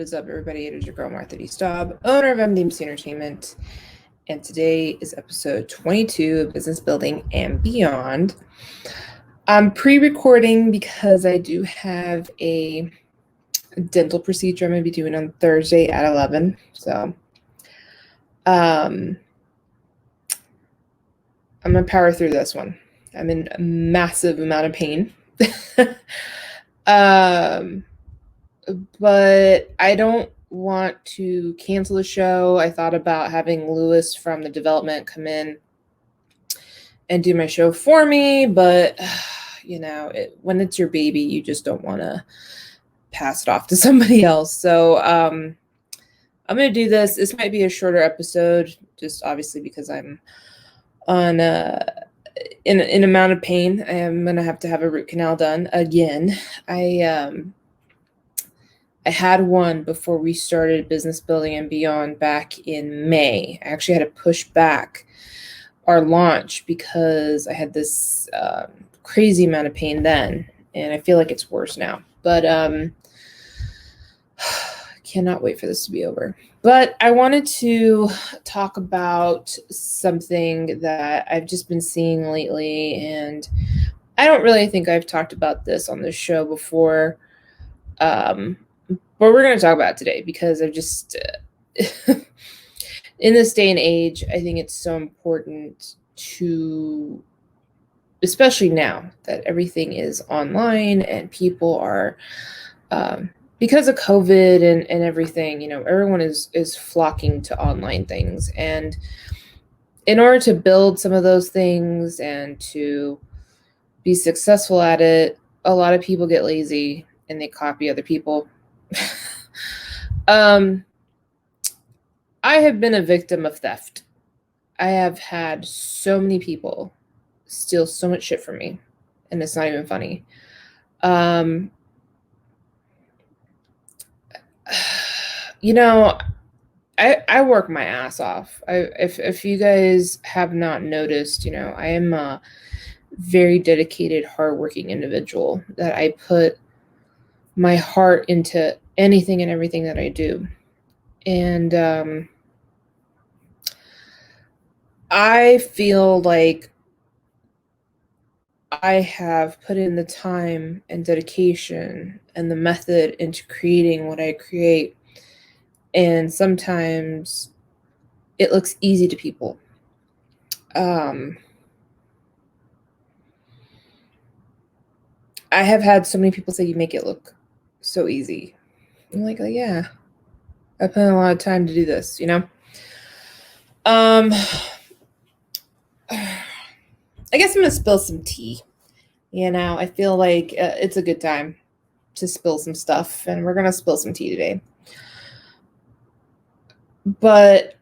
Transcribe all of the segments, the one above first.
is up, everybody? It is your girl, Martha D. Staub, owner of MDMC Entertainment. And today is episode 22 of Business Building and Beyond. I'm pre-recording because I do have a dental procedure I'm going to be doing on Thursday at 11. So I'm going to power through this one. I'm in a massive amount of pain. But I don't want to cancel the show. I thought about having Lewis from the development come in and do my show for me, but when it's your baby, you just don't want to pass it off to somebody else. So I'm going to do this. This might be a shorter episode, just obviously because I'm on in amount of pain. I am going to have a root canal done again. I had one before we started Business Building and Beyond back in May. I actually had to push back our launch because I had this crazy amount of pain then, and I feel like it's worse now. But cannot wait for this to be over. But I wanted to talk about something that I've just been seeing lately, and I don't really think I've talked about this on this show before. But we're going to talk about it today because I've just, in this day and age, I think it's so important to, especially now that everything is online and people are, because of COVID and everything, everyone is flocking to online things. And in order to build some of those things and to be successful at it, a lot of people get lazy and they copy other people. I have been a victim of theft. I have had so many people steal so much shit from me, and it's not even funny. I work my ass off. If you guys have not noticed, I am a very dedicated, hardworking individual that I put my heart into anything and everything that I do. And I feel like I have put in the time and dedication and the method into creating what I create. And sometimes it looks easy to people. I have had so many people say, you make it look so easy. I'm like, oh, yeah, I put in a lot of time to do this, I guess I'm going to spill some tea. I feel like it's a good time to spill some stuff, and we're going to spill some tea today. But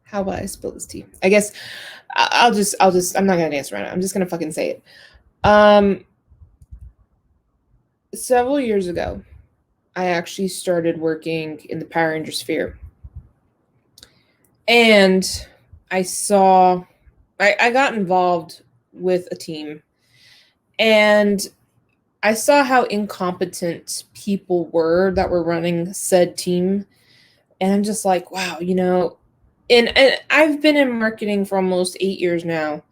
how would I spill this tea? I guess I'll just, I'm not going to dance around it. I'm just going to fucking say it. Several years ago, I actually started working in the Power Ranger sphere. And I got involved with a team, and I saw how incompetent people were that were running said team. And I'm just like, wow, and I've been in marketing for almost 8 years now.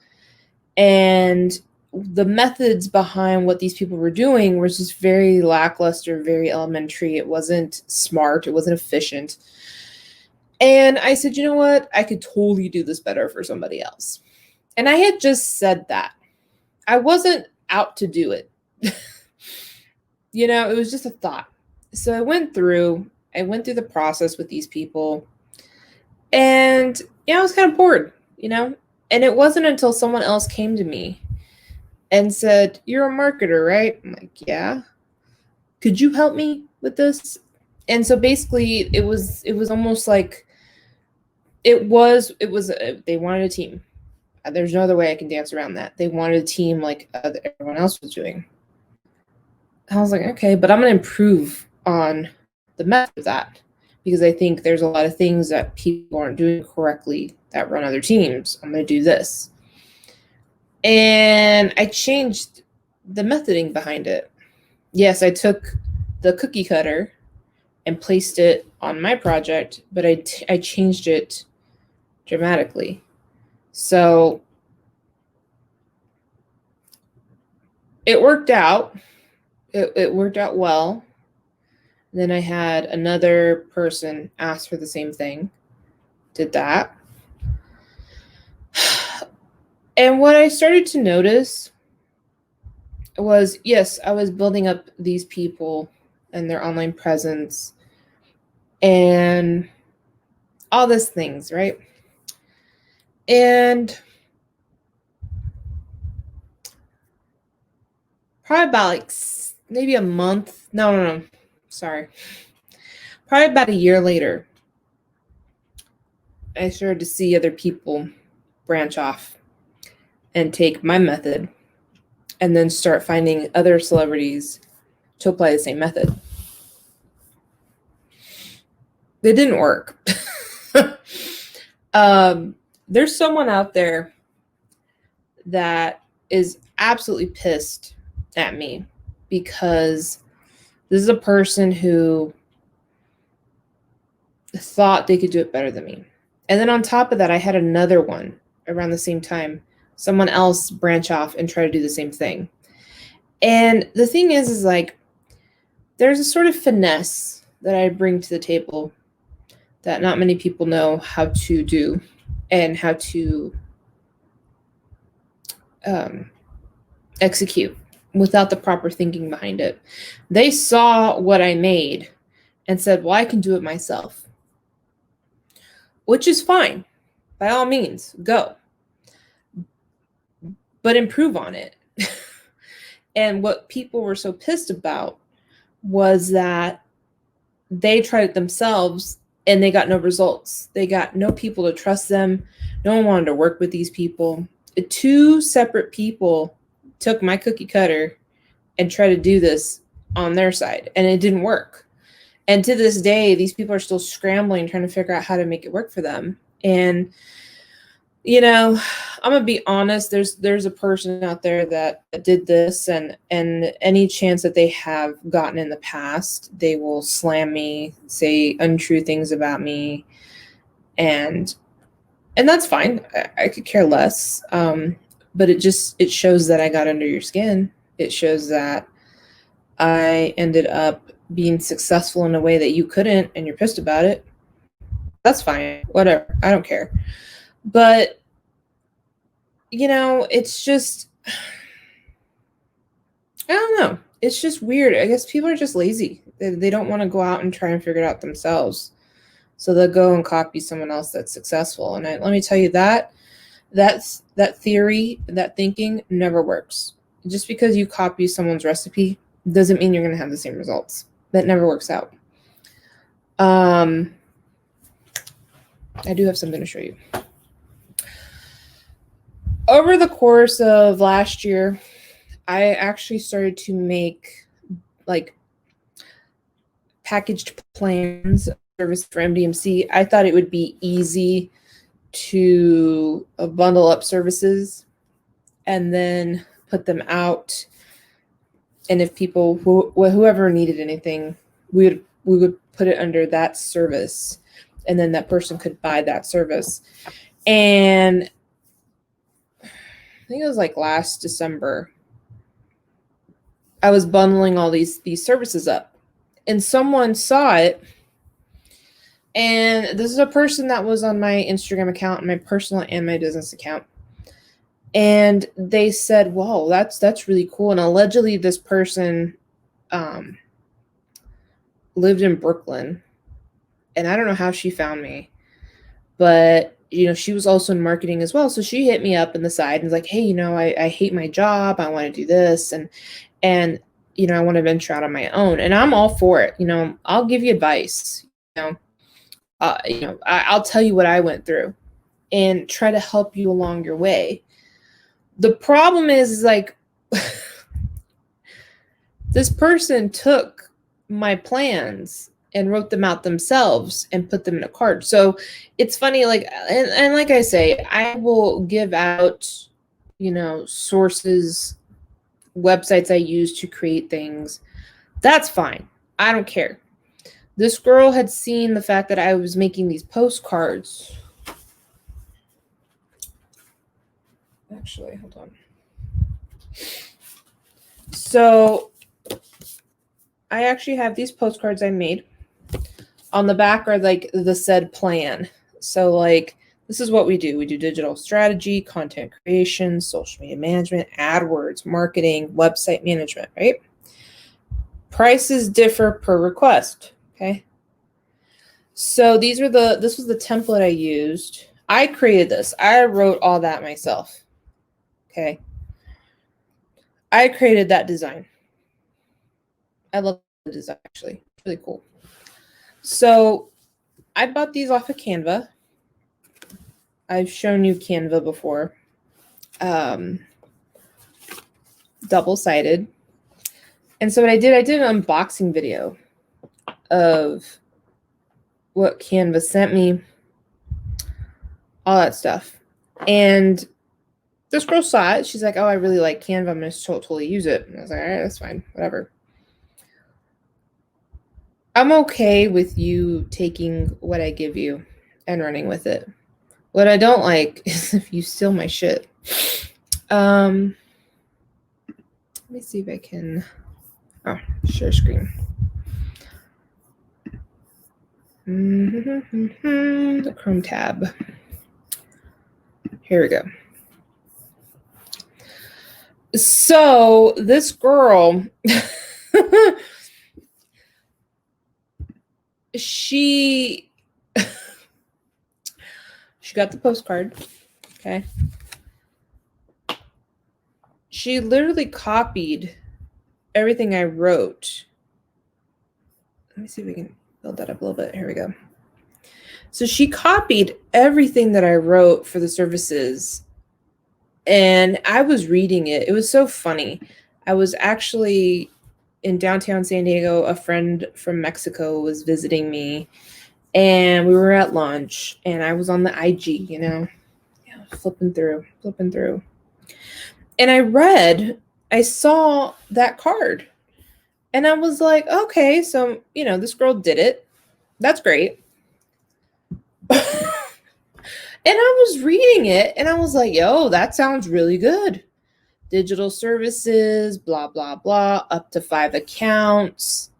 And the methods behind what these people were doing was just very lackluster, very elementary. It wasn't smart. It wasn't efficient. And I said, you know what? I could totally do this better for somebody else. And I had just said that. I wasn't out to do it. It was just a thought. So I went through the process with these people. And, I was kind of bored, And it wasn't until someone else came to me and said, you're a marketer, right? I'm like, yeah. Could you help me with this? And so basically it was almost like they wanted a team. There's no other way I can dance around that. They wanted a team like everyone else was doing. I was like, okay, but I'm going to improve on the method of that because I think there's a lot of things that people aren't doing correctly that run other teams. I'm going to do this. And I changed the methoding behind it. yes, I took the cookie cutter and placed it on my project, but I changed it dramatically. So it worked out. It worked out well. Then I had another person ask for the same thing. Did that. And what I started to notice was, yes, I was building up these people and their online presence and all these things, right? And probably about like maybe a month. No. Sorry. Probably about a year later, I started to see other people branch off and take my method and then start finding other celebrities to apply the same method. They didn't work. There's someone out there that is absolutely pissed at me because this is a person who thought they could do it better than me. And then on top of that, I had another one around the same time, someone else branch off and try to do the same thing. And the thing is like, there's a sort of finesse that I bring to the table that not many people know how to do and how to execute without the proper thinking behind it. They saw what I made and said, well, I can do it myself, which is fine. By all means, go. But improve on it. And what people were so pissed about was that they tried it themselves and they got no results. They got no people to trust them. No one wanted to work with these people. 2 separate people took my cookie cutter and tried to do this on their side, and it didn't work. And to this day, these people are still scrambling, trying to figure out how to make it work for them. And, you know, I'm gonna be honest, there's a person out there that did this, and any chance that they have gotten in the past, they will slam me, say untrue things about me, and that's fine. I could care less. But it shows that I got under your skin. It shows that I ended up being successful in a way that you couldn't, and you're pissed about it. That's fine. Whatever. I don't care. But, you know, it's just, I don't know. It's just weird. I guess people are just lazy. They don't want to go out and try and figure it out themselves. So they'll go and copy someone else that's successful. And let me tell you that theory, that thinking never works. Just because you copy someone's recipe doesn't mean you're going to have the same results. That never works out. I do have something to show you. Over the course of last year, I actually started to make like packaged plans service for MDMC. I thought it would be easy to bundle up services and then put them out. And if people, whoever needed anything, we would put it under that service, and then that person could buy that service. And I think it was like last December, I was bundling all these services up, and someone saw it. And this is a person that was on my Instagram account, my personal and my business account. And they said, "Whoa, that's really cool." And allegedly, this person lived in Brooklyn, and I don't know how she found me, but you know, she was also in marketing as well. So she hit me up in the side and was like, "Hey, you know, I hate my job. I want to do this, and you know, I want to venture out on my own." And I'm all for it. You know, I'll give you advice. You know, I'll tell you what I went through and try to help you along your way. The problem is like, this person took my plans and wrote them out themselves and put them in a card. So it's funny, like, and like I say, I will give out, you know, sources, websites I use to create things. That's fine. I don't care. This girl had seen the fact that I was making these postcards. Actually, hold on. So I actually have these postcards I made. On the back are like the said plan. So like, this is what we do. We do digital strategy, content creation, social media management, AdWords, marketing, website management, right? Prices differ per request, okay? So this was the template I used. I created this. I wrote all that myself, okay? I created that design. I love the design, actually. It's really cool. So I bought these off of Canva. I've shown you Canva before. Double-sided. And so what I did an unboxing video of what Canva sent me, all that stuff. And this girl saw it. She's like, oh, I really like Canva. I'm going to totally use it. And I was like, all right, that's fine. Whatever. I'm okay with you taking what I give you and running with it. What I don't like is if you steal my shit. Let me see if I can share screen. The Chrome tab. Here we go. So this girl, she got the postcard, okay? She literally copied everything I wrote. Let me see if we can build that up a little bit. Here we go. So she copied everything that I wrote for the services, and I was reading it. It was so funny. I was actually in downtown San Diego. A friend from Mexico was visiting me, and we were at lunch, and I was on the IG, flipping through. And I saw that card, and I was like, okay, so, this girl did it. That's great. And I was reading it, and I was like, yo, that sounds really good. Digital services, blah, blah, blah, up to 5 accounts.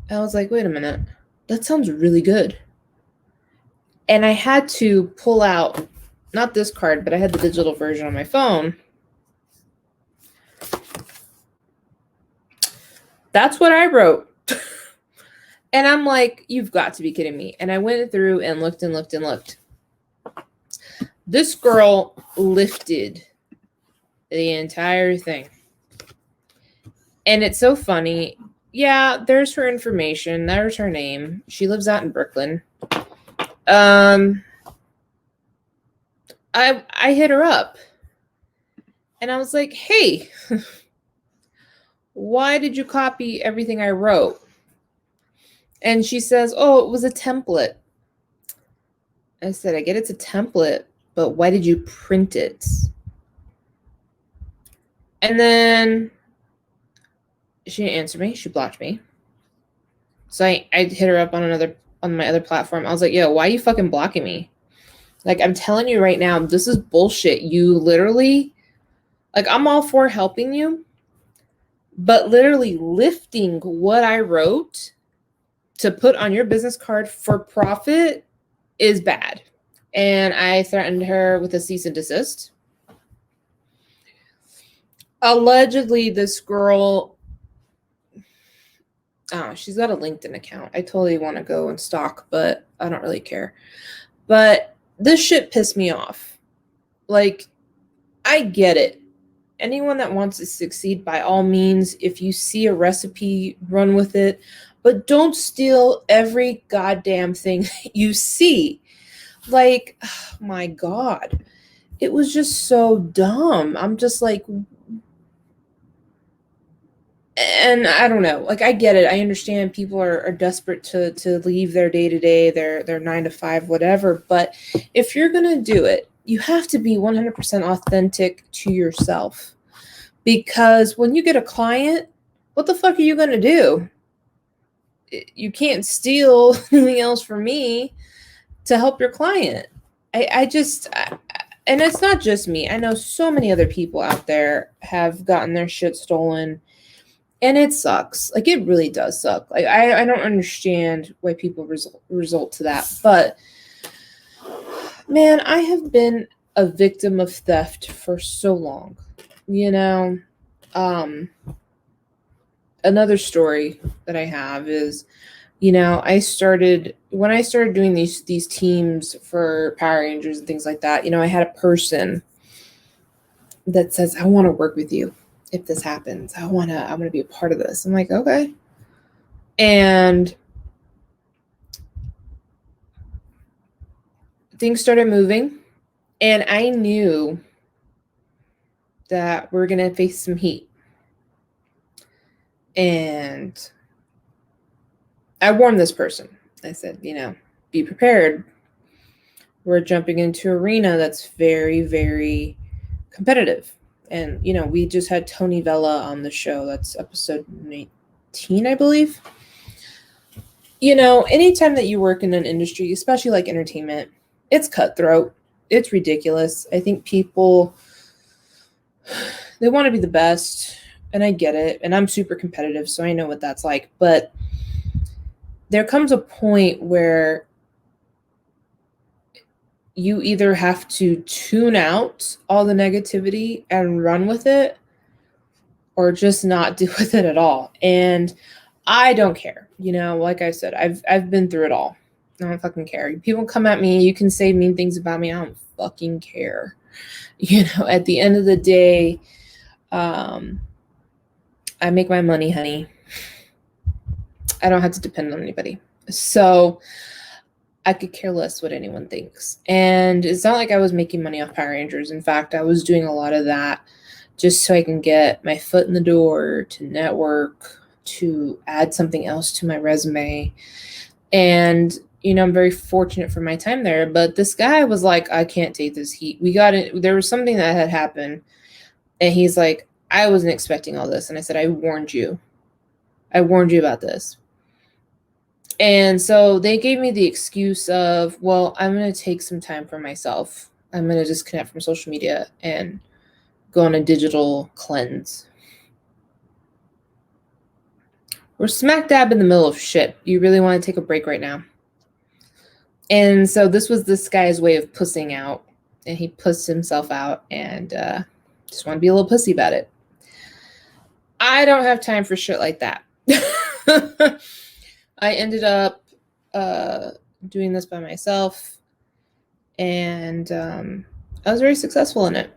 I was like, wait a minute. That sounds really good. And I had to pull out, not this card, but I had the digital version on my phone. That's what I wrote. And I'm like, you've got to be kidding me. And I went through and looked and looked and looked. This girl lifted the entire thing. And it's so funny. Yeah, there's her information. There's her name. She lives out in Brooklyn. I hit her up. And I was like, hey, why did you copy everything I wrote? And she says, oh, it was a template. I said, I get it's a template, but why did you print it? And then she didn't answer me. She blocked me. So I hit her up on my other platform. I was like, yo, why are you fucking blocking me? Like, I'm telling you right now, this is bullshit. You literally, like, I'm all for helping you, but literally lifting what I wrote to put on your business card for profit is bad. And I threatened her with a cease and desist. Allegedly, this girl, she's got a LinkedIn account. I totally want to go and stalk, but I don't really care. But this shit pissed me off. Like, I get it. Anyone that wants to succeed, by all means, if you see a recipe, run with it. But don't steal every goddamn thing you see. Like, oh my God. It was just so dumb. I'm just like, and I don't know. Like, I get it. I understand people are desperate to leave their day-to-day, their 9-to-5, whatever. But if you're going to do it, you have to be 100% authentic to yourself. Because when you get a client, what the fuck are you going to do? You can't steal anything else from me to help your client. And it's not just me. I know so many other people out there have gotten their shit stolen, and it sucks. Like, it really does suck. Like, I don't understand why people result to that. But, man, I have been a victim of theft for so long. You know, another story that I have is, you know, when I started doing these teams for Power Rangers and things like that, you know, I had a person that says, I want to work with you if this happens. I want to be a part of this. I'm like, okay. And things started moving, and I knew that we're going to face some heat. And I warned this person. I said, you know, be prepared. We're jumping into an arena that's very, very competitive. And, you know, we just had Tony Vella on the show. That's episode 19, I believe. You know, anytime that you work in an industry, especially like entertainment, it's cutthroat. It's ridiculous. I think people, they want to be the best, and I get it. And I'm super competitive, so I know what that's like. But there comes a point where you either have to tune out all the negativity and run with it, or just not deal with it at all. And I don't care. You know, like I said, I've been through it all. I don't fucking care. People come at me, you can say mean things about me. I don't fucking care. You know, at the end of the day, I make my money, honey. I don't have to depend on anybody. So I could care less what anyone thinks. And it's not like I was making money off Power Rangers. In fact, I was doing a lot of that just so I can get my foot in the door, to network, to add something else to my resume. And, you know, I'm very fortunate for my time there. But this guy was like, I can't take this heat. There was something that had happened. And he's like, I wasn't expecting all this. And I said, I warned you. I warned you about this. And so they gave me the excuse of, well, I'm going to take some time for myself. I'm going to disconnect from social media and go on a digital cleanse. We're smack dab in the middle of shit. You really want to take a break right now? And so this was this guy's way of pussing out. And he pussed himself out and just want to be a little pussy about it. I don't have time for shit like that. I ended up doing this by myself, and I was very successful in it.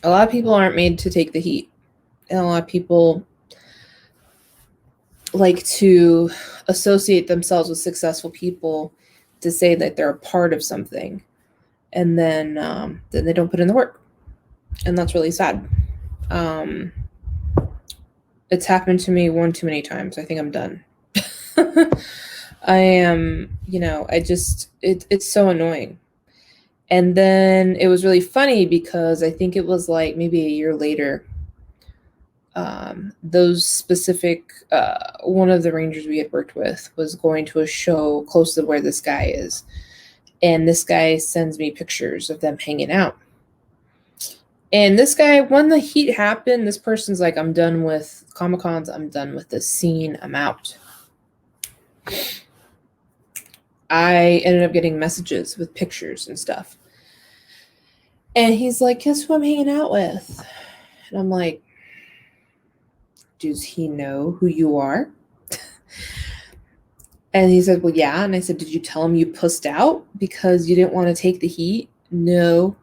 A lot of people aren't made to take the heat, and a lot of people like to associate themselves with successful people to say that they're a part of something, and then they don't put in the work, and that's really sad. It's happened to me one too many times. I think I'm done. I am, you know, it's so annoying. And then it was really funny because I think it was like maybe a year later, those specific, one of the Rangers we had worked with was going to a show close to where this guy is. And this guy sends me pictures of them hanging out. And this guy, when the heat happened, this person's like, I'm done with Comic-Cons. I'm done with this scene. I'm out. I ended up getting messages with pictures and stuff. And he's like, guess who I'm hanging out with? And I'm like, does he know who you are? And he said, well, yeah. And I said, did you tell him you pussed out because you didn't want to take the heat? No.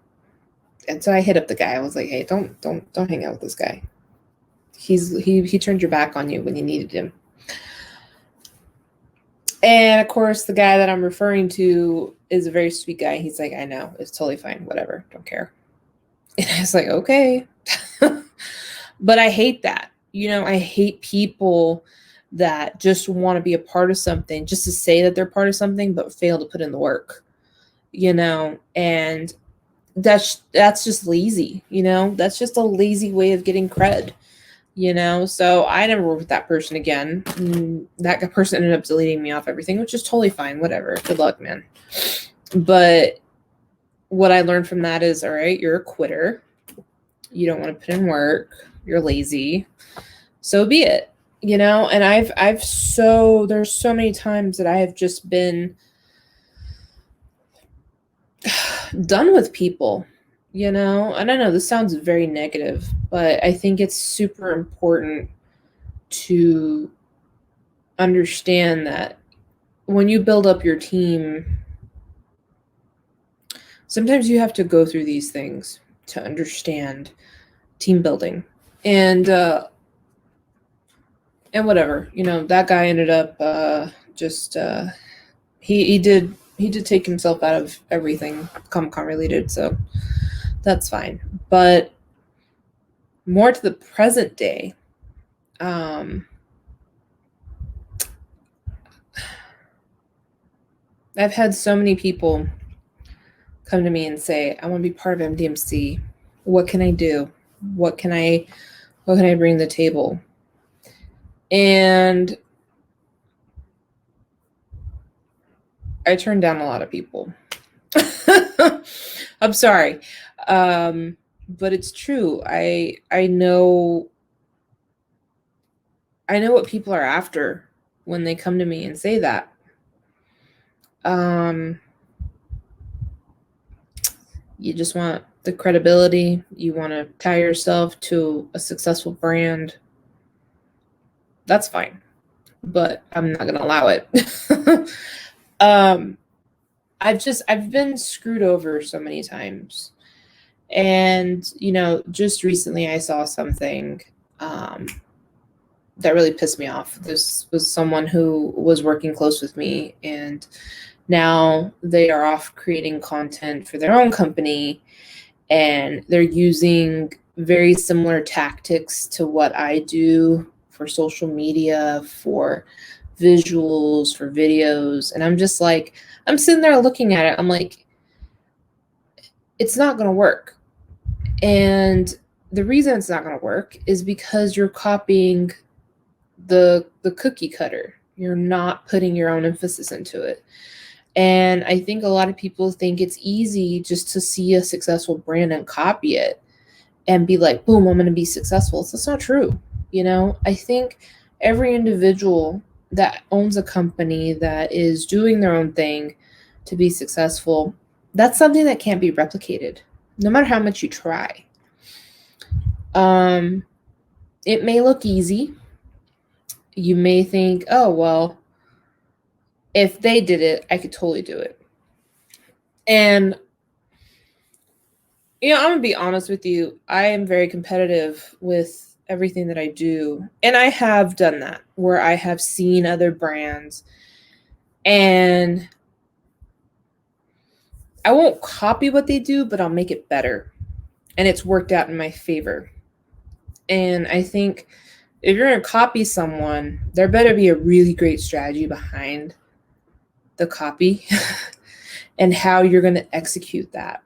And so I hit up the guy. I was like, hey, don't hang out with this guy. He turned your back on you when you needed him. And of course, the guy that I'm referring to is a very sweet guy. He's like, I know, it's totally fine. Whatever. Don't care. And I was like, okay. But I hate that. You know, I hate people that just want to be a part of something just to say that they're part of something, but fail to put in the work, you know, and that's just lazy, you know, that's just a lazy way of getting cred. So I never worked with that person again. That person ended up deleting me off everything, which is totally fine. Whatever. Good luck, man. But what I learned from that is, all right, you're a quitter. You don't want to put in work. You're lazy. So be it. And there's so many times that I have just been done with people, and I know this sounds very negative, but I think it's super important to understand that when you build up your team, sometimes you have to go through these things to understand team building. And whatever, that guy ended up just he did take himself out of everything Comic-Con related, so that's fine. But more to the present day, I've had so many people come to me and say, I want to be part of MDMC. What can I do? What can I bring to the table? And I turned down a lot of people. I'm sorry. But it's true. I know what people are after when they come to me and say that. You just want the credibility. You want to tie yourself to a successful brand. That's fine, but I'm not going to allow it. I've been screwed over so many times. And, just recently I saw something that really pissed me off. This was someone who was working close with me, and now they are off creating content for their own company, and they're using very similar tactics to what I do for social media, for visuals, for videos. And I'm just like, I'm sitting there looking at it. I'm like, it's not going to work. And the reason it's not going to work is because you're copying the cookie cutter. You're not putting your own emphasis into it. And I think a lot of people think it's easy just to see a successful brand and copy it and be like, boom, I'm going to be successful. That's not true. I think every individual that owns a company that is doing their own thing to be successful, that's something that can't be replicated, no matter how much you try. It may look easy. You may think, oh, well, if they did it, I could totally do it. And, I'm going to be honest with you. I am very competitive with everything that I do. And I have done that where I have seen other brands and I won't copy what they do, but I'll make it better. And it's worked out in my favor. And I think if you're going to copy someone, there better be a really great strategy behind the copy and how you're going to execute that.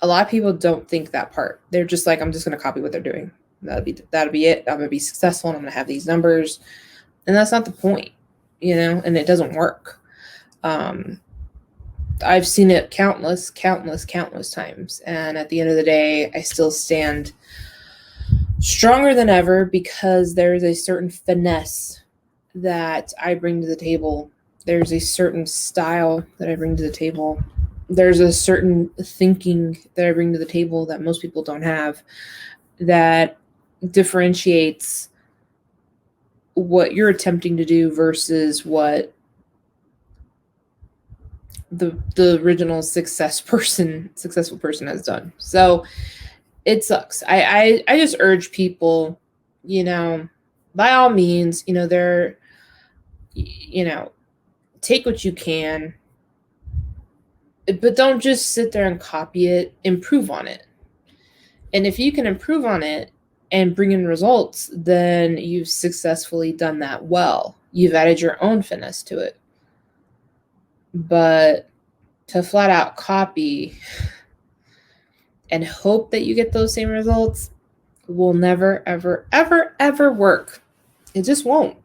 A lot of people don't think that part. They're just like, I'm just going to copy what they're doing. That'll be it. I'm going to be successful and I'm going to have these numbers. And that's not the point, and it doesn't work. I've seen it countless times. And at the end of the day, I still stand stronger than ever because there's a certain finesse that I bring to the table. There's a certain style that I bring to the table. There's a certain thinking that I bring to the table that most people don't have, that differentiates what you're attempting to do versus what the original successful person has done. So it sucks. I just urge people, by all means, take what you can, but don't just sit there and copy it, improve on it. And if you can improve on it and bring in results, then you've successfully done that well. You've added your own finesse to it. But to flat out copy and hope that you get those same results, will never, ever, ever, ever work. It just won't.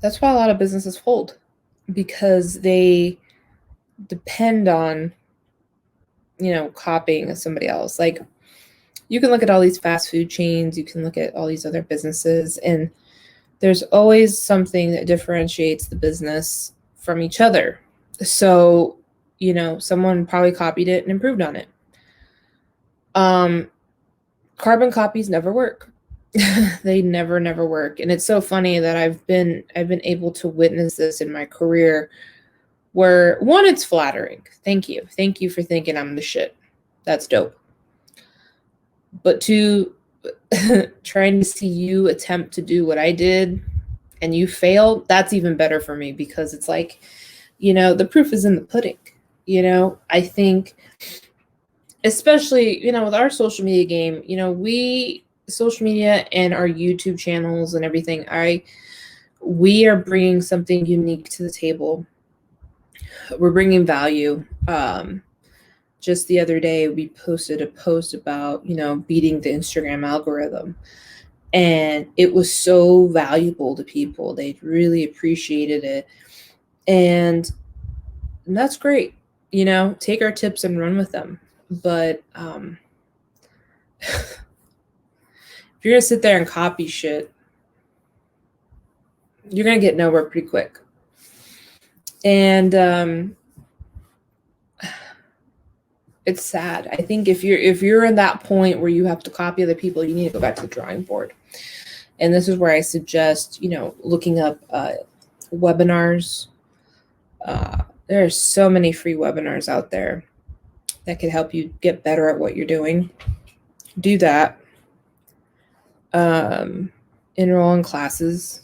That's why a lot of businesses fold, because they depend on, copying somebody else. Like, you can look at all these fast food chains, you can look at all these other businesses, and there's always something that differentiates the business from each other. So, someone probably copied it and improved on it. Carbon copies never work. They never work. And it's so funny that I've been able to witness this in my career, where, one, it's flattering. Thank you. Thank you for thinking I'm the shit. That's dope. But two, trying to see you attempt to do what I did and you fail, that's even better for me, because it's like, the proof is in the pudding. I think, especially, with our social media game, social media and our YouTube channels and everything, we are bringing something unique to the table. We're bringing value. Just the other day, we posted a post about, beating the Instagram algorithm. And it was so valuable to people. They really appreciated it. And that's great. Take our tips and run with them. But if you're going to sit there and copy shit, you're going to get nowhere pretty quick. And it's sad. I think if you're in that point where you have to copy other people, you need to go back to the drawing board. And this is where I suggest, looking up webinars. There are so many free webinars out there that could help you get better at what you're doing. Do that. Enroll in classes.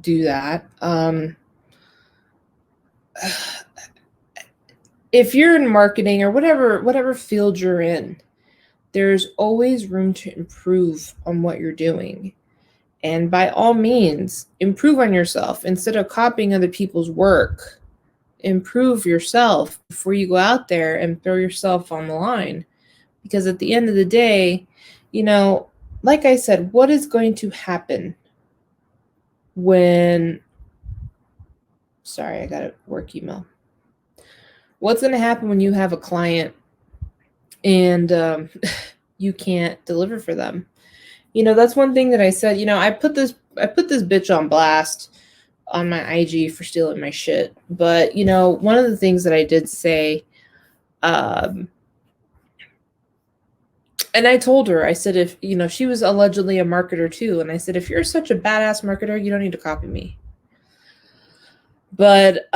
Do that. If you're in marketing or whatever field you're in, there's always room to improve on what you're doing. And by all means, improve on yourself. Instead of copying other people's work, improve yourself before you go out there and throw yourself on the line. Because at the end of the day, like I said, what is going to happen when... Sorry, I got a work email. What's going to happen when you have a client and you can't deliver for them? That's one thing that I said. I put this bitch on blast on my IG for stealing my shit. But one of the things that I did say, and I told her, I said, if she was allegedly a marketer too, and I said, if you're such a badass marketer, you don't need to copy me. But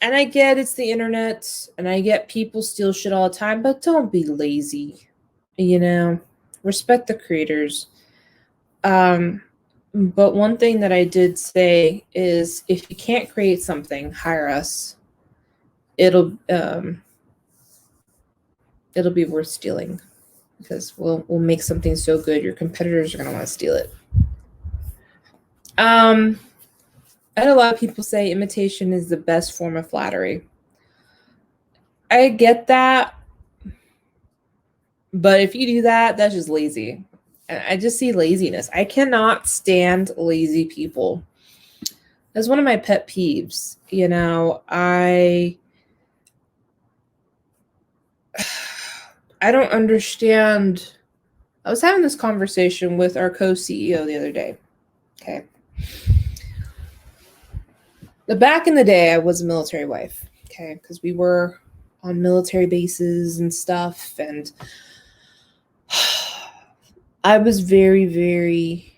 and I get it's the internet, and I get people steal shit all the time, but don't be lazy. Respect the creators. But one thing that I did say is, if you can't create something, hire us. It'll be worth stealing, because we'll make something so good your competitors are going to want to steal it. I had a lot of people say imitation is the best form of flattery. I get that. But if you do that, that's just lazy. I just see laziness. I cannot stand lazy people. That's one of my pet peeves. I don't understand. I was having this conversation with our co-CEO the other day. Okay. Back in the day, I was a military wife. Okay. Because we were on military bases and stuff. And I was very, very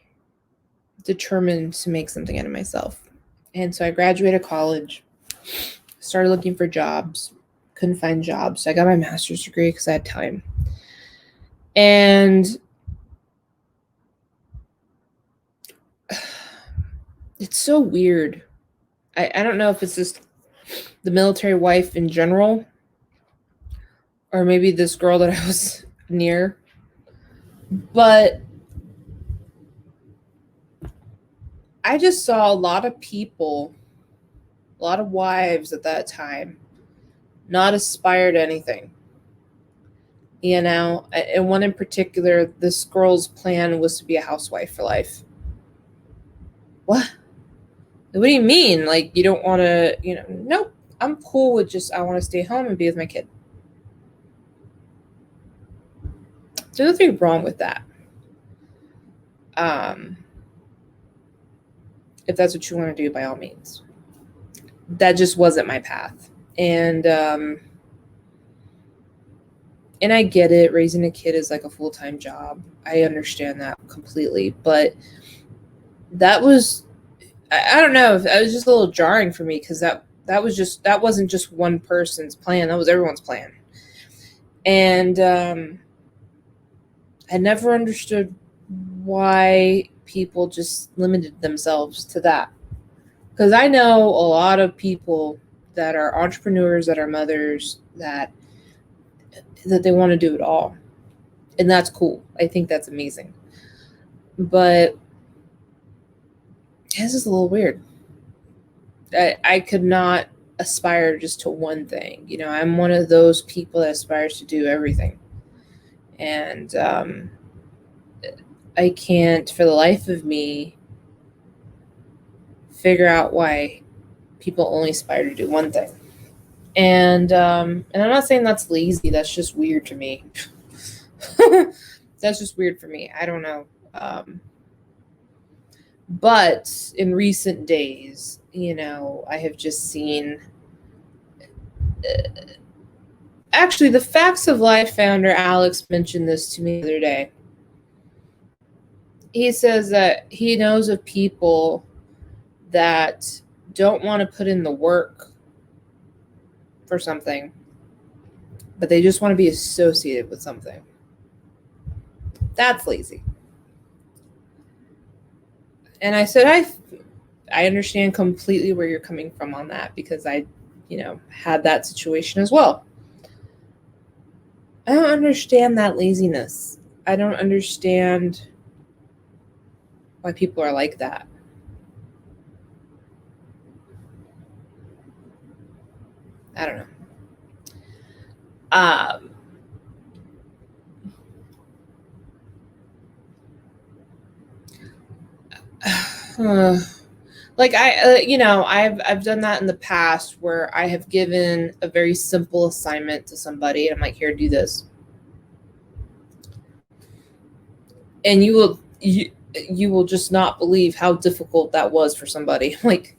determined to make something out of myself. And so I graduated college, started looking for jobs, couldn't find jobs. So I got my master's degree because I had time. And it's so weird. I don't know if it's just the military wife in general, or maybe this girl that I was near. But I just saw a lot of people, a lot of wives at that time, not aspire to anything. You know, and one in particular, this girl's plan was to be a housewife for life. What? What do you mean? Like, you don't want to, nope. I'm cool with just, I want to stay home and be with my kid. There's nothing wrong with that. If that's what you want to do, by all means. That just wasn't my path. And I get it. Raising a kid is like a full-time job. I understand that completely. But that was, I don't know, that was just a little jarring for me, because that wasn't just one person's plan. That was everyone's plan. And I never understood why people just limited themselves to that. Because I know a lot of people that are entrepreneurs, that are mothers, that they want to do it all. And that's cool. I think that's amazing. But this is a little weird. I could not aspire just to one thing. I'm one of those people that aspires to do everything. And I can't, for the life of me, figure out why people only aspire to do one thing. And I'm not saying that's lazy. That's just weird to me. That's just weird for me. I don't know. But in recent days, I have just seen. Actually, the Facts of Life founder, Alex, mentioned this to me the other day. He says that he knows of people that don't want to put in the work for something, but they just want to be associated with something. That's lazy. And I said, I understand completely where you're coming from on that, because I, had that situation as well. I don't understand that laziness. I don't understand why people are like that. I don't know. Like I've done that in the past, where I have given a very simple assignment to somebody, and I'm like, here, do this. And you will just not believe how difficult that was for somebody. Like,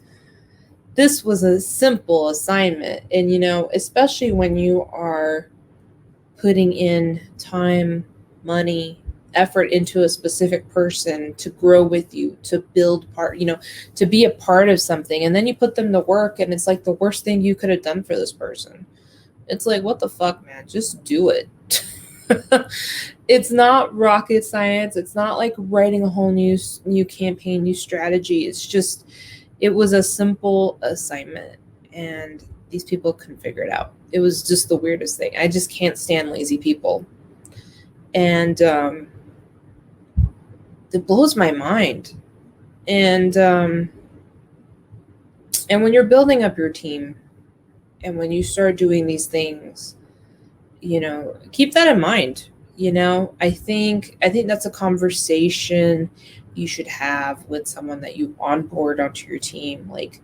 this was a simple assignment. And, especially when you are putting in time, money, effort into a specific person to grow with you, to build to be a part of something, and then you put them to work, and it's like the worst thing you could have done for this person. It's like, what the fuck, man? Just do it. It's not rocket science. It's not like writing a whole new campaign, new strategy. It was a simple assignment, and these people couldn't figure it out. It was just the weirdest thing. I just can't stand lazy people. And it blows my mind. And when you're building up your team, and when you start doing these things, keep that in mind. I think that's a conversation you should have with someone that you onboard onto your team. Like,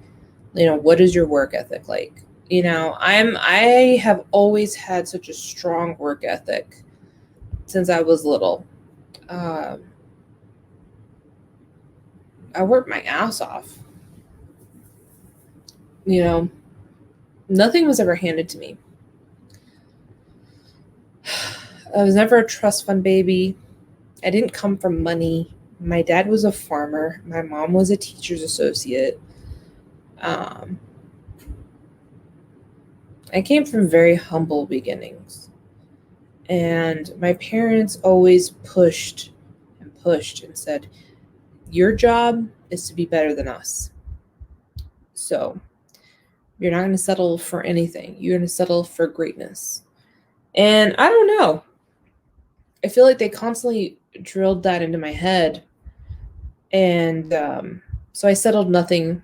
what is your work ethic like? I have always had such a strong work ethic since I was little. I worked my ass off. Nothing was ever handed to me. I was never a trust fund baby. I didn't come from money. My dad was a farmer. My mom was a teacher's associate. I came from very humble beginnings. And my parents always pushed and said, your job is to be better than us. So you're not going to settle for anything. You're going to settle for greatness. And I don't know. I feel like they constantly drilled that into my head. And so I settled nothing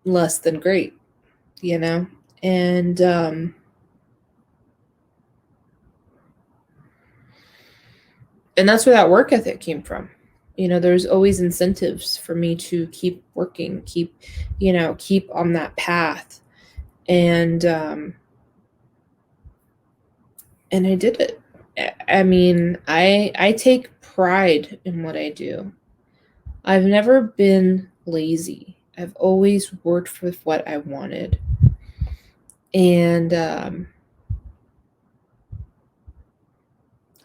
less than great, And And that's where that work ethic came from. There's always incentives for me to keep working, keep on that path. And I did it. I mean, I take pride in what I do. I've never been lazy. I've always worked with what I wanted. And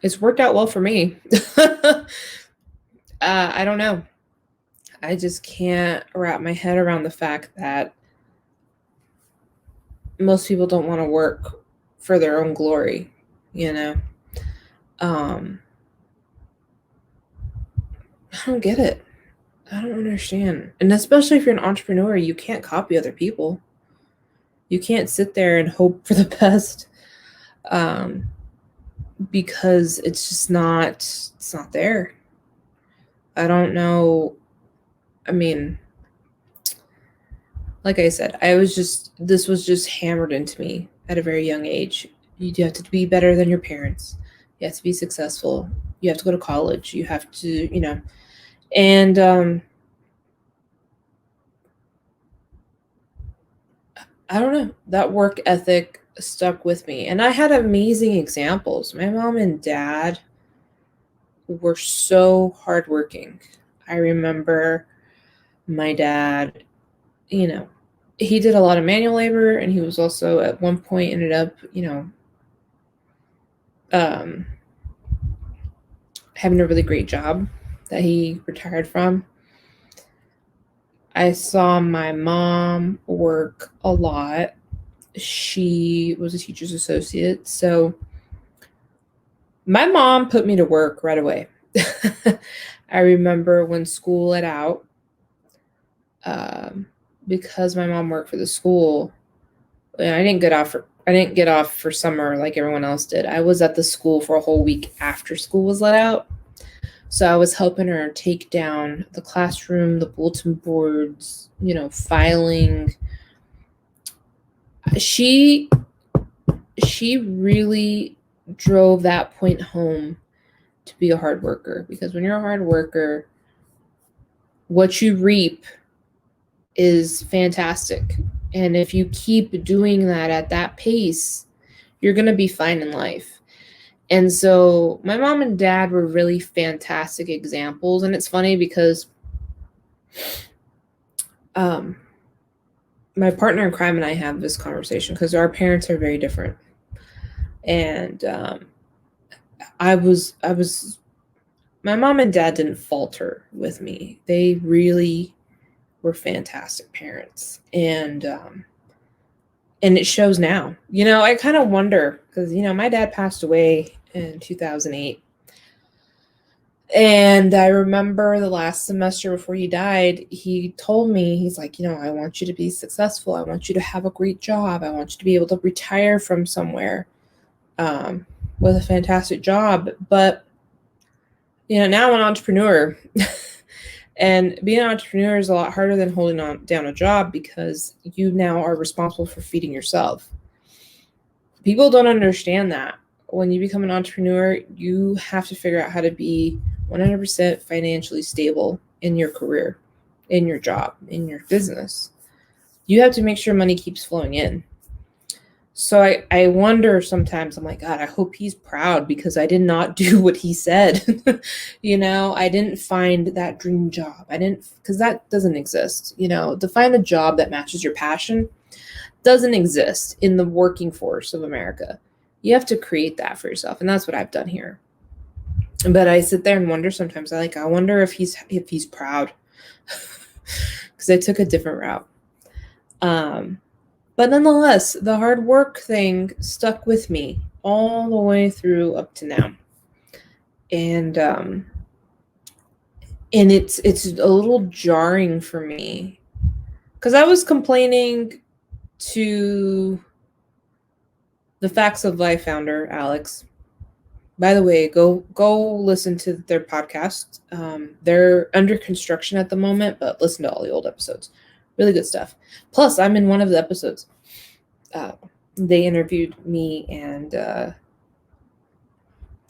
it's worked out well for me. I don't know. I just can't wrap my head around the fact that most people don't want to work for their own glory, you know? I don't get it. I don't understand. And especially if you're an entrepreneur, you can't copy other people. You can't sit there and hope for the best, because it's not there. I don't know. I mean, like I said, this was just hammered into me at a very young age. You have to be better than your parents. You have to be successful. You have to go to college. You have to, and I don't know. That work ethic stuck with me. And I had amazing examples. My mom and dad were so hardworking. I remember my dad, he did a lot of manual labor, and he was also at one point ended up, having a really great job that he retired from. I saw my mom work a lot. She was a teacher's associate. So my mom put me to work right away. I remember when school let out, because my mom worked for the school, and I didn't get off for summer like everyone else did. I was at the school for a whole week after school was let out. So I was helping her take down the classroom, the bulletin boards, filing. She really drove that point home to be a hard worker, because when you're a hard worker, what you reap is fantastic. And if you keep doing that at that pace, you're going to be fine in life. And so my mom and dad were really fantastic examples. And it's funny because my partner in crime and I have this conversation because our parents are very different. And my mom and dad didn't falter with me. They really were fantastic parents. And it shows now. I kind of wonder because, my dad passed away in 2008. And I remember the last semester before he died, he told me, he's like, I want you to be successful. I want you to have a great job. I want you to be able to retire from somewhere with a fantastic job. But, now I'm an entrepreneur. And being an entrepreneur is a lot harder than holding down a job, because you now are responsible for feeding yourself. People don't understand that. When you become an entrepreneur, you have to figure out how to be 100% financially stable in your career, in your job, in your business. You have to make sure money keeps flowing in. So I wonder sometimes, I'm like, God, I hope he's proud because I did not do what he said. I didn't find that dream job. Because that doesn't exist. To find a job that matches your passion doesn't exist in the working force of America. You have to create that for yourself. And that's what I've done here. But I sit there and wonder sometimes, I wonder if he's proud, because I took a different route. But nonetheless, the hard work thing stuck with me all the way through up to now. And it's a little jarring for me, because I was complaining to the Facts of Life founder, Alex. By the way, go listen to their podcast. They're under construction at the moment, but listen to all the old episodes. Really good stuff. Plus, I'm in one of the episodes. They interviewed me and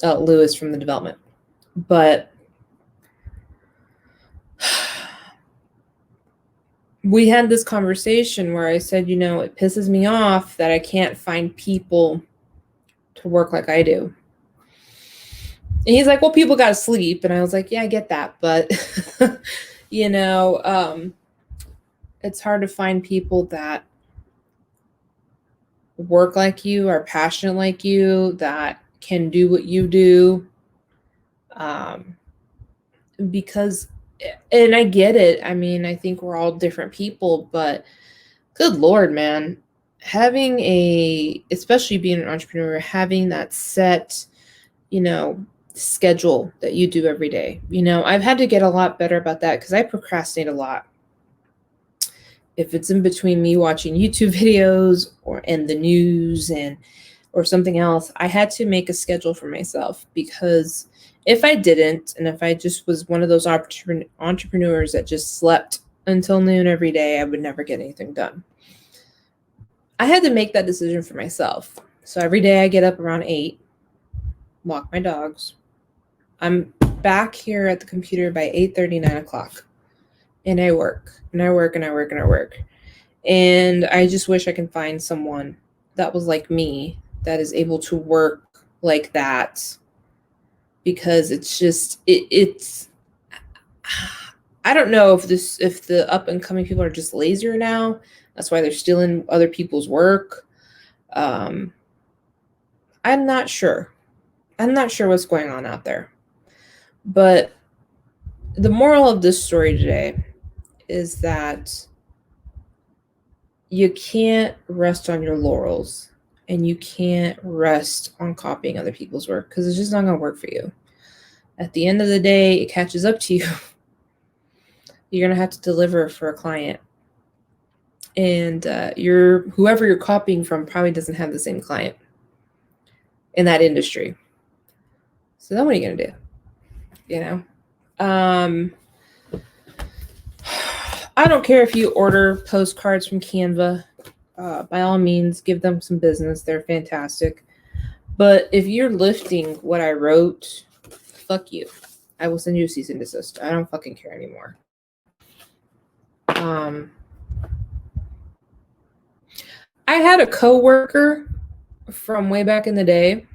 Lewis from the development. But we had this conversation where I said, it pisses me off that I can't find people to work like I do. And he's like, well, people got to sleep. And I was like, yeah, I get that. But, it's hard to find people that work like you, are passionate like you, that can do what you do. Because, and I get it. I mean, I think we're all different people, but good Lord, man, especially being an entrepreneur, having that set, schedule that you do every day. I've had to get a lot better about that because I procrastinate a lot. If it's in between me watching YouTube videos and the news or something else, I had to make a schedule for myself, because if I didn't, and if I just was one of those entrepreneurs that just slept until noon every day, I would never get anything done. I had to make that decision for myself. So every day I get up around 8, walk my dogs. I'm back here at the computer by 8:30, 9 o'clock. And I work, and I work, and I work, and I work. And I just wish I can find someone that was like me, that is able to work like that. Because it's just, it's, I don't know if the up and coming people are just lazier now. That's why they're stealing other people's work. I'm not sure. I'm not sure what's going on out there. But the moral of this story today is that you can't rest on your laurels, and you can't rest on copying other people's work, because it's just not going to work for you. At the end of the day, it catches up to you. You're going to have to deliver for a client. And whoever you're copying from probably doesn't have the same client in that industry. So then what are you going to do? I don't care if you order postcards from Canva. By all means, give them some business. They're fantastic. But if you're lifting what I wrote, fuck you. I will send you a cease and desist. I don't fucking care anymore. I had a coworker from way back in the day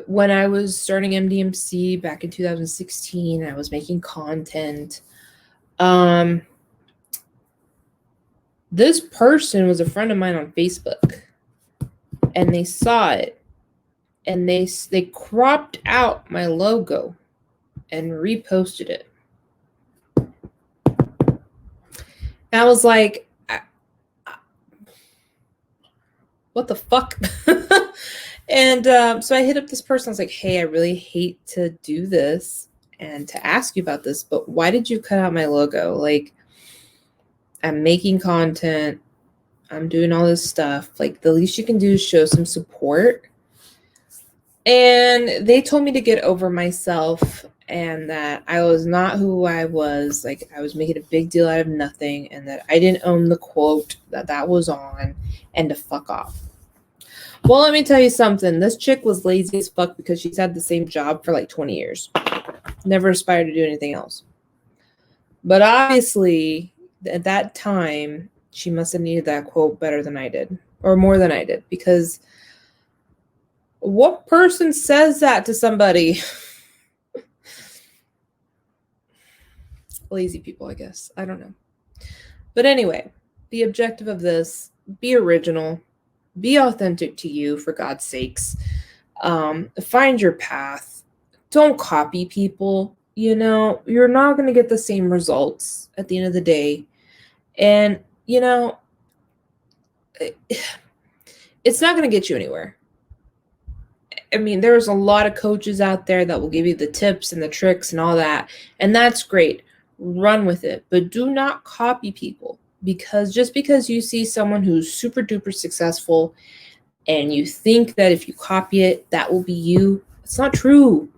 when I was starting MDMC back in 2016. I was making content. This person was a friend of mine on Facebook, and they saw it, and they cropped out my logo and reposted it. And I was like, what the fuck? And so I hit up this person. I was like, hey, I really hate to do this and to ask you about this, but why did you cut out my logo? Like, I'm making content, I'm doing all this stuff. Like, the least you can do is show some support. And they told me to get over myself, and that I was not who I was. Like, I was making a big deal out of nothing, and that I didn't own the quote that was on, and to fuck off. Well, let me tell you something. This chick was lazy as fuck, because she's had the same job for like 20 years. Never aspired to do anything else. But obviously, at that time, she must have needed that quote better than I did, or more than I did, because what person says that to somebody? Lazy people, I guess. I don't know. But anyway, the objective of this, be original, be authentic to you, for God's sakes. Find your path. Don't copy people. You're not going to get the same results at the end of the day. And, it's not going to get you anywhere. I mean, there's a lot of coaches out there that will give you the tips and the tricks and all that. And that's great. Run with it. But do not copy people. Because just because you see someone who's super duper successful and you think that if you copy it, that will be you, it's not true.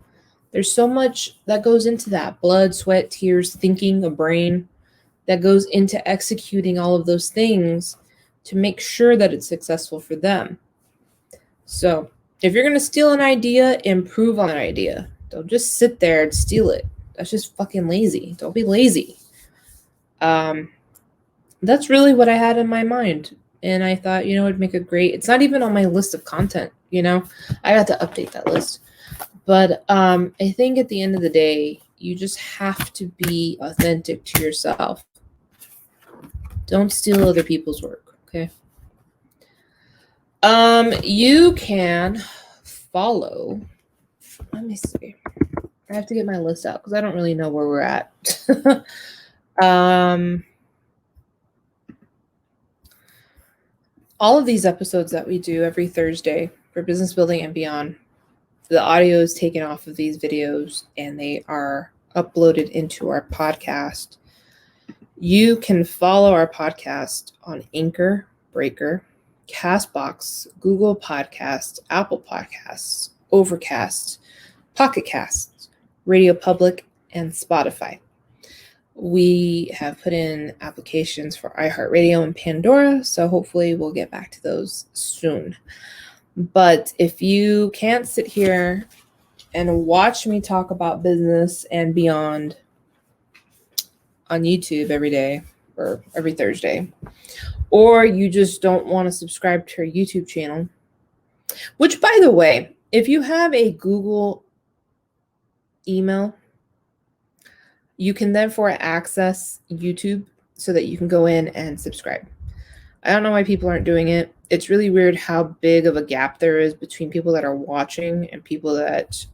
There's so much that goes into that. Blood, sweat, tears, thinking, a brain that goes into executing all of those things to make sure that it's successful for them. So if you're going to steal an idea, improve on that idea. Don't just sit there and steal it. That's just fucking lazy. Don't be lazy. That's really what I had in my mind. And I thought, it'd make a great, it's not even on my list of content, I got to update that list. But I think at the end of the day, you just have to be authentic to yourself. Don't steal other people's work, okay? You can follow, let me see. I have to get my list out because I don't really know where we're at. All of these episodes that we do every Thursday for Business Building and Beyond, the audio is taken off of these videos and they are uploaded into our podcast. You can follow our podcast on Anchor, Breaker, Castbox, Google Podcasts, Apple Podcasts, Overcast, Pocket Casts, Radio Public, and Spotify. We have put in applications for iHeartRadio and Pandora, so hopefully we'll get back to those soon. But if you can't sit here and watch me talk about business and beyond on YouTube every day or every Thursday, or you just don't want to subscribe to our YouTube channel, which, by the way, if you have a Google email, you can therefore access YouTube so that you can go in and subscribe. I don't know why people aren't doing it. It's really weird how big of a gap there is between people that are watching and people that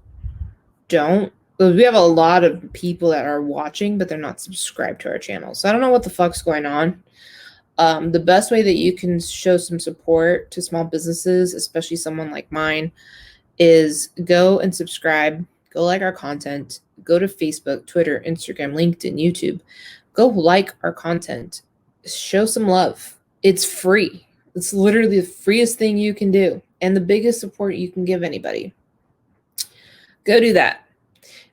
don't. Because we have a lot of people that are watching, but they're not subscribed to our channel. So I don't know what the fuck's going on. The best way that you can show some support to small businesses, especially someone like mine, is go and subscribe. Go like our content. Go to Facebook, Twitter, Instagram, LinkedIn, YouTube. Go like our content. Show some love. It's free. It's literally the freest thing you can do and the biggest support you can give anybody. Go do that.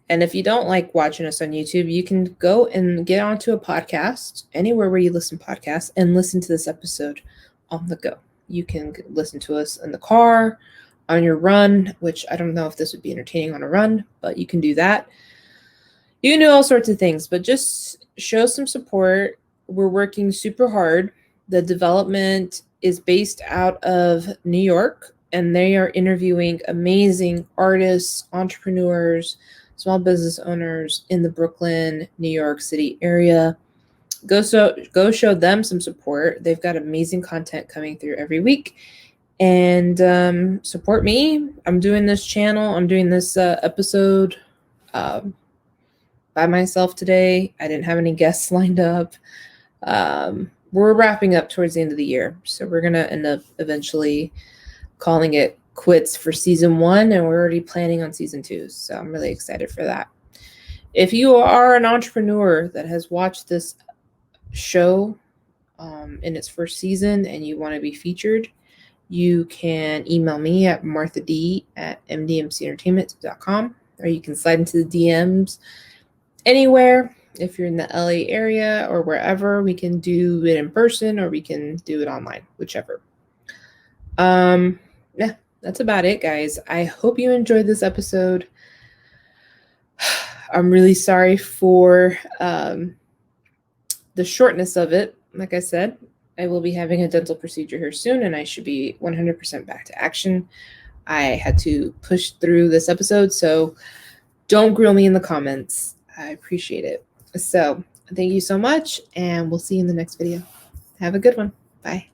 And if you don't like watching us on YouTube, you can go and get onto a podcast, anywhere where you listen to podcasts, and listen to this episode on the go. You can listen to us in the car, on your run, which I don't know if this would be entertaining on a run, but you can do that. You can do all sorts of things, but just show some support. We're working super hard. The development is based out of New York, and they are interviewing amazing artists, entrepreneurs, small business owners in the Brooklyn, New York City area. Go show them some support. They've got amazing content coming through every week. And support me. I'm doing this channel. I'm doing this episode by myself today. I didn't have any guests lined up. We're wrapping up towards the end of the year. So we're going to end up eventually calling it quits for season 1. And we're already planning on season 2. So I'm really excited for that. If you are an entrepreneur that has watched this show in its first season and you want to be featured, you can email me at marthad@mdmcentertainment.com, or you can slide into the DMs anywhere. If you're in the LA area or wherever, we can do it in person or we can do it online, whichever. Yeah, that's about it, guys. I hope you enjoyed this episode. I'm really sorry for the shortness of it. Like I said, I will be having a dental procedure here soon, and I should be 100% back to action. I had to push through this episode, so don't grill me in the comments. I appreciate it. So thank you so much, and we'll see you in the next video. Have a good one. Bye.